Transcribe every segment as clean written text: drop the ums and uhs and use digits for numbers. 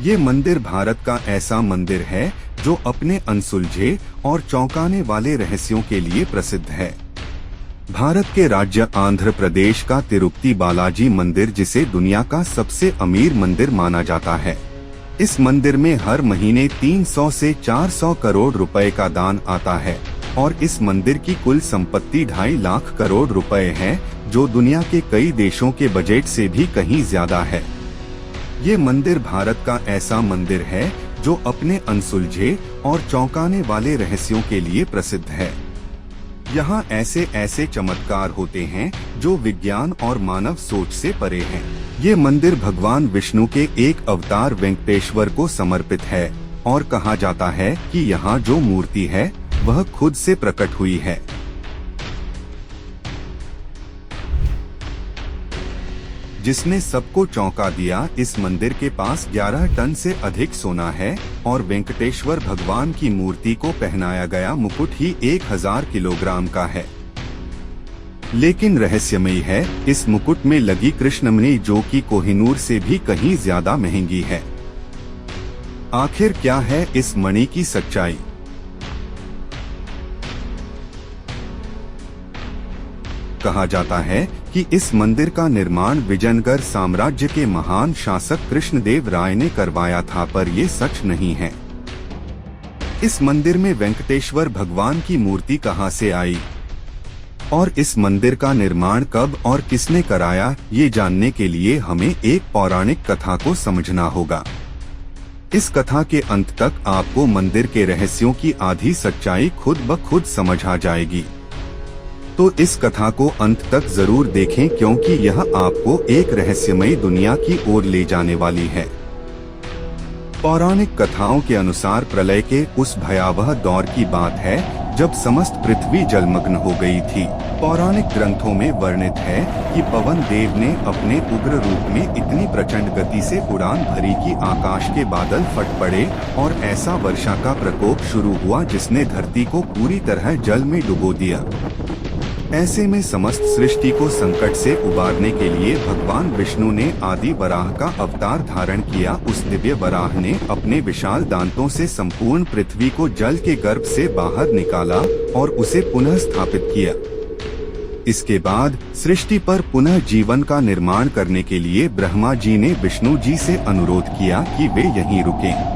ये मंदिर भारत का ऐसा मंदिर है जो अपने अनसुलझे और चौंकाने वाले रहस्यों के लिए प्रसिद्ध है। भारत के राज्य आंध्र प्रदेश का तिरुपति बालाजी मंदिर, जिसे दुनिया का सबसे अमीर मंदिर माना जाता है, इस मंदिर में हर महीने 300 से 400 करोड़ रुपए का दान आता है और इस मंदिर की कुल संपत्ति 2.5 लाख करोड़ रुपए है, जो दुनिया के कई देशों के बजट से भी कहीं ज्यादा है। ये मंदिर भारत का ऐसा मंदिर है जो अपने अनसुलझे और चौंकाने वाले रहस्यों के लिए प्रसिद्ध है। यहाँ ऐसे ऐसे चमत्कार होते हैं जो विज्ञान और मानव सोच से परे हैं। ये मंदिर भगवान विष्णु के एक अवतार वेंकटेश्वर को समर्पित है और कहा जाता है कि यहाँ जो मूर्ति है वह खुद से प्रकट हुई है। जिसने सबको चौंका दिया। इस मंदिर के पास 11 टन से अधिक सोना है और वेंकटेश्वर भगवान की मूर्ति को पहनाया गया मुकुट ही 1000 किलोग्राम का है। लेकिन रहस्यमयी है इस मुकुट में लगी कृष्णमणि, जो कि कोहिनूर से भी कहीं ज्यादा महंगी है। आखिर क्या है इस मणि की सच्चाई? कहा जाता है कि इस मंदिर का निर्माण विजयनगर साम्राज्य के महान शासक कृष्णदेव राय ने करवाया था, पर ये सच नहीं है। इस मंदिर में वेंकटेश्वर भगवान की मूर्ति कहां से आई और इस मंदिर का निर्माण कब और किसने कराया, ये जानने के लिए हमें एक पौराणिक कथा को समझना होगा। इस कथा के अंत तक आपको मंदिर के रहस्यों की आधी सच्चाई खुद ब खुद समझ आ जाएगी। तो इस कथा को अंत तक जरूर देखें, क्योंकि यह आपको एक रहस्यमयी दुनिया की ओर ले जाने वाली है। पौराणिक कथाओं के अनुसार प्रलय के उस भयावह दौर की बात है जब समस्त पृथ्वी जलमग्न हो गई थी। पौराणिक ग्रंथों में वर्णित है कि पवन देव ने अपने उग्र रूप में इतनी प्रचंड गति से उड़ान भरी कि आकाश के बादल फट पड़े और ऐसा वर्षा का प्रकोप शुरू हुआ जिसने धरती को पूरी तरह जल में डुबो दिया। ऐसे में समस्त सृष्टि को संकट से उबारने के लिए भगवान विष्णु ने आदि वराह का अवतार धारण किया। उस दिव्य वराह ने अपने विशाल दांतों से संपूर्ण पृथ्वी को जल के गर्भ से बाहर निकाला और उसे पुनः स्थापित किया। इसके बाद सृष्टि पर पुनः जीवन का निर्माण करने के लिए ब्रह्मा जी ने विष्णु जी से अनुरोध किया कि वे यहीं रुकें।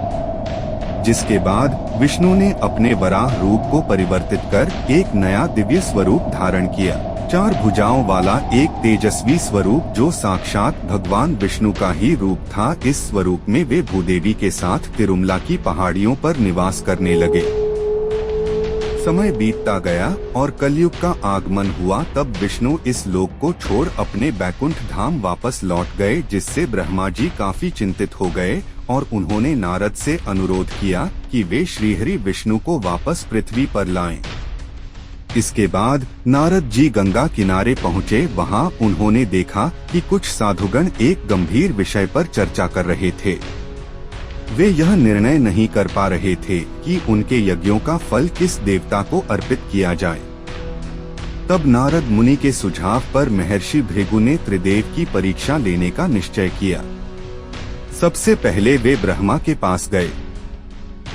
जिसके बाद विष्णु ने अपने वराह रूप को परिवर्तित कर एक नया दिव्य स्वरूप धारण किया। 4 भुजाओं वाला एक तेजस्वी स्वरूप जो साक्षात भगवान विष्णु का ही रूप था। इस स्वरूप में वे भूदेवी के साथ तिरुमला की पहाड़ियों पर निवास करने लगे। समय बीतता गया और कलयुग का आगमन हुआ। तब विष्णु इस लोक को छोड़ अपने बैकुंठ धाम वापस लौट गए, जिससे ब्रह्मा जी काफी चिंतित हो गए और उन्होंने नारद से अनुरोध किया कि वे श्रीहरि विष्णु को वापस पृथ्वी पर लाएं। इसके बाद नारद जी गंगा किनारे पहुँचे। वहाँ उन्होंने देखा कि कुछ साधुगण एक गंभीर विषय पर चर्चा कर रहे थे। वे यह निर्णय नहीं कर पा रहे थे कि उनके यज्ञों का फल किस देवता को अर्पित किया जाए। तब नारद मुनि के सुझाव पर महर्षि भृगु ने त्रिदेव की परीक्षा लेने का निश्चय किया। सबसे पहले वे ब्रह्मा के पास गए,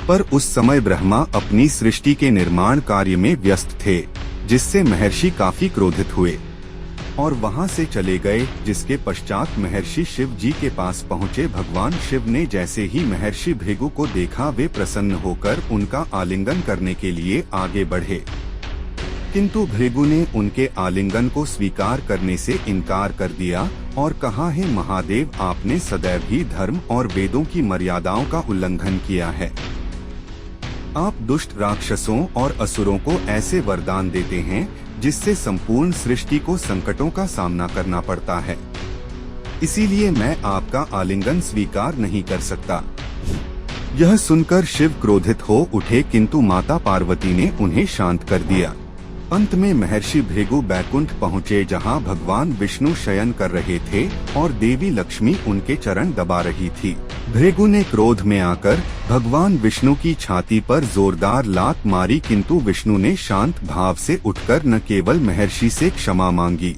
पर उस समय ब्रह्मा अपनी सृष्टि के निर्माण कार्य में व्यस्त थे, जिससे महर्षि काफी क्रोधित हुए और वहां से चले गए। जिसके पश्चात महर्षि शिव जी के पास पहुंचे। भगवान शिव ने जैसे ही महर्षि भृगु को देखा, वे प्रसन्न होकर उनका आलिंगन करने के लिए आगे बढ़े, किंतु भृगु ने उनके आलिंगन को स्वीकार करने से इनकार कर दिया और कहा, हे महादेव, आपने सदैव ही धर्म और वेदों की मर्यादाओं का उल्लंघन किया है। आप दुष्ट राक्षसों और असुरों को ऐसे वरदान देते हैं जिससे संपूर्ण सृष्टि को संकटों का सामना करना पड़ता है। इसीलिए मैं आपका आलिंगन स्वीकार नहीं कर सकता। यह सुनकर शिव क्रोधित हो उठे, किंतु माता पार्वती ने उन्हें शांत कर दिया। अंत में महर्षि भृगु बैकुंठ पहुँचे, जहाँ भगवान विष्णु शयन कर रहे थे और देवी लक्ष्मी उनके चरण दबा रही थी। भृगु ने क्रोध में आकर भगवान विष्णु की छाती पर जोरदार लात मारी, किंतु विष्णु ने शांत भाव से उठकर न केवल महर्षि से क्षमा मांगी,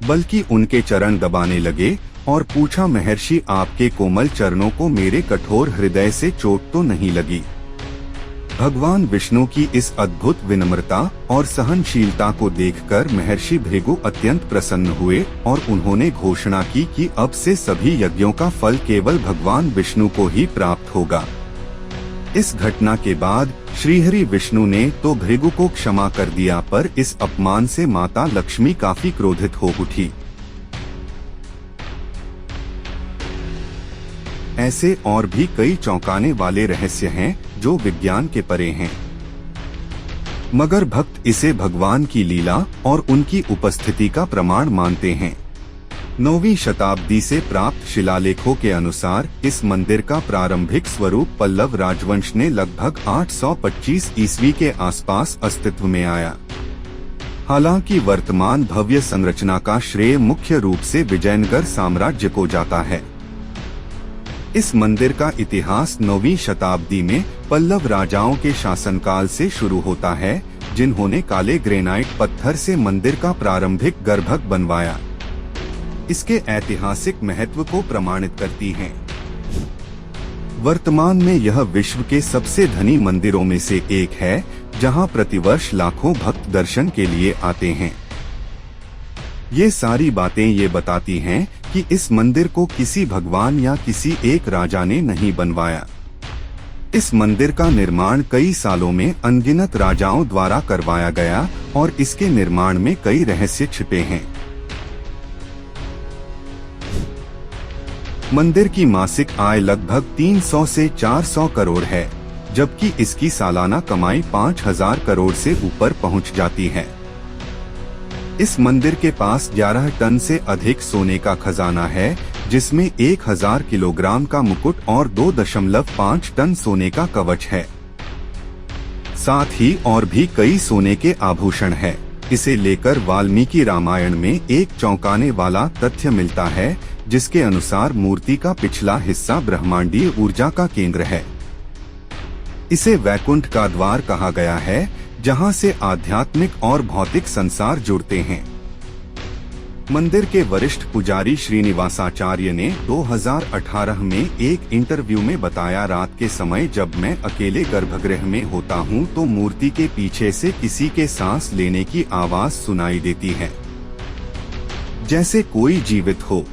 बल्कि उनके चरण दबाने लगे और पूछा, महर्षि आपके कोमल चरणों को मेरे कठोर हृदय से चोट तो नहीं लगी? भगवान विष्णु की इस अद्भुत विनम्रता और सहनशीलता को देखकर महर्षि भृगु अत्यंत प्रसन्न हुए और उन्होंने घोषणा की कि अब से सभी यज्ञों का फल केवल भगवान विष्णु को ही प्राप्त होगा। इस घटना के बाद श्रीहरि विष्णु ने तो भृगु को क्षमा कर दिया, पर इस अपमान से माता लक्ष्मी काफी क्रोधित हो उठी। ऐसे और भी कई चौंकाने वाले रहस्य हैं जो विज्ञान के परे हैं, मगर भक्त इसे भगवान की लीला और उनकी उपस्थिति का प्रमाण मानते हैं। 9वीं शताब्दी से प्राप्त शिलालेखों के अनुसार इस मंदिर का प्रारंभिक स्वरूप पल्लव राजवंश ने लगभग 825 ईस्वी के आसपास अस्तित्व में आया। हालांकि वर्तमान भव्य संरचना का श्रेय मुख्य रूप से विजयनगर साम्राज्य को जाता है। इस मंदिर का इतिहास 9वीं शताब्दी में पल्लव राजाओं के शासनकाल से शुरू होता है, जिन्होंने काले ग्रेनाइट पत्थर से मंदिर का प्रारंभिक गर्भगृह बनवाया। इसके ऐतिहासिक महत्व को प्रमाणित करती हैं। वर्तमान में यह विश्व के सबसे धनी मंदिरों में से एक है, जहां प्रतिवर्ष लाखों भक्त दर्शन के लिए आते हैं। ये सारी बातें ये बताती हैं कि इस मंदिर को किसी भगवान या किसी एक राजा ने नहीं बनवाया। इस मंदिर का निर्माण कई सालों में अनगिनत राजाओं द्वारा करवाया गया और इसके निर्माण में कई रहस्य छिपे हैं। मंदिर की मासिक आय लगभग 300 से 400 करोड़ है, जबकि इसकी सालाना कमाई 5000 करोड़ से ऊपर पहुंच जाती है। इस मंदिर के पास 11 टन से अधिक सोने का खजाना है, जिसमें 1000 किलोग्राम का मुकुट और 2.5 टन सोने का कवच है। साथ ही और भी कई सोने के आभूषण है। इसे लेकर वाल्मीकि रामायण में एक चौंकाने वाला तथ्य मिलता है, जिसके अनुसार मूर्ति का पिछला हिस्सा ब्रह्मांडीय ऊर्जा का केंद्र है। इसे वैकुंठ का द्वार कहा गया है, जहां से आध्यात्मिक और भौतिक संसार जुड़ते हैं। मंदिर के वरिष्ठ पुजारी श्रीनिवासाचार्य ने 2018 में एक इंटरव्यू में बताया, रात के समय जब मैं अकेले गर्भगृह में होता हूं तो मूर्ति के पीछे से किसी के सांस लेने की आवाज सुनाई देती है, जैसे कोई जीवित हो।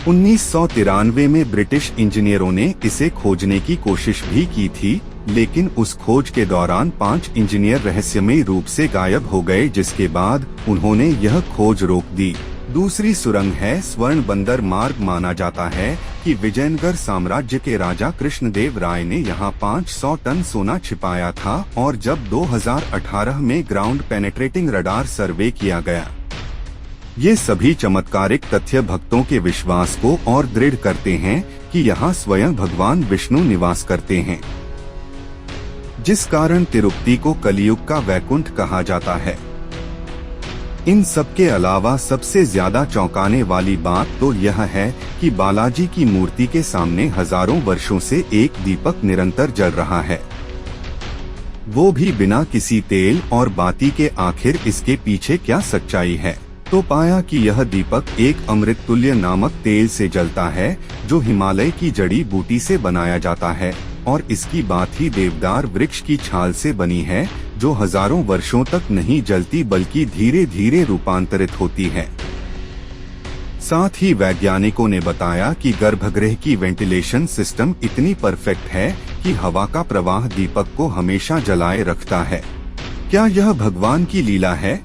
1993 में ब्रिटिश इंजीनियरों ने इसे खोजने की कोशिश भी की थी, लेकिन उस खोज के दौरान 5 इंजीनियर रहस्यमयी रूप से गायब हो गए, जिसके बाद उन्होंने यह खोज रोक दी। दूसरी सुरंग है स्वर्ण बंदर मार्ग। माना जाता है कि विजयनगर साम्राज्य के राजा कृष्णदेव राय ने यहाँ 500 टन सोना छिपाया था, और जब 2018 में ग्राउंड पेनेट्रेटिंग रडार सर्वे किया गया, ये सभी चमत्कारिक तथ्य भक्तों के विश्वास को और दृढ़ करते हैं कि यहाँ स्वयं भगवान विष्णु निवास करते हैं, जिस कारण तिरुपति को कलियुग का वैकुंठ कहा जाता है। इन सब के अलावा सबसे ज्यादा चौंकाने वाली बात तो यह है कि बालाजी की मूर्ति के सामने हजारों वर्षों से एक दीपक निरंतर जल रहा है, वो भी बिना किसी तेल और बाती के। आखिर इसके पीछे क्या सच्चाई है? तो पाया कि यह दीपक एक अमृत तुल्य नामक तेल से जलता है, जो हिमालय की जड़ी बूटी से बनाया जाता है, और इसकी बात ही देवदार वृक्ष की छाल से बनी है, जो हजारों वर्षों तक नहीं जलती बल्कि धीरे धीरे रूपांतरित होती है। साथ ही वैज्ञानिकों ने बताया कि गर्भगृह की वेंटिलेशन सिस्टम इतनी परफेक्ट है कि हवा का प्रवाह दीपक को हमेशा जलाए रखता है। क्या यह भगवान की लीला है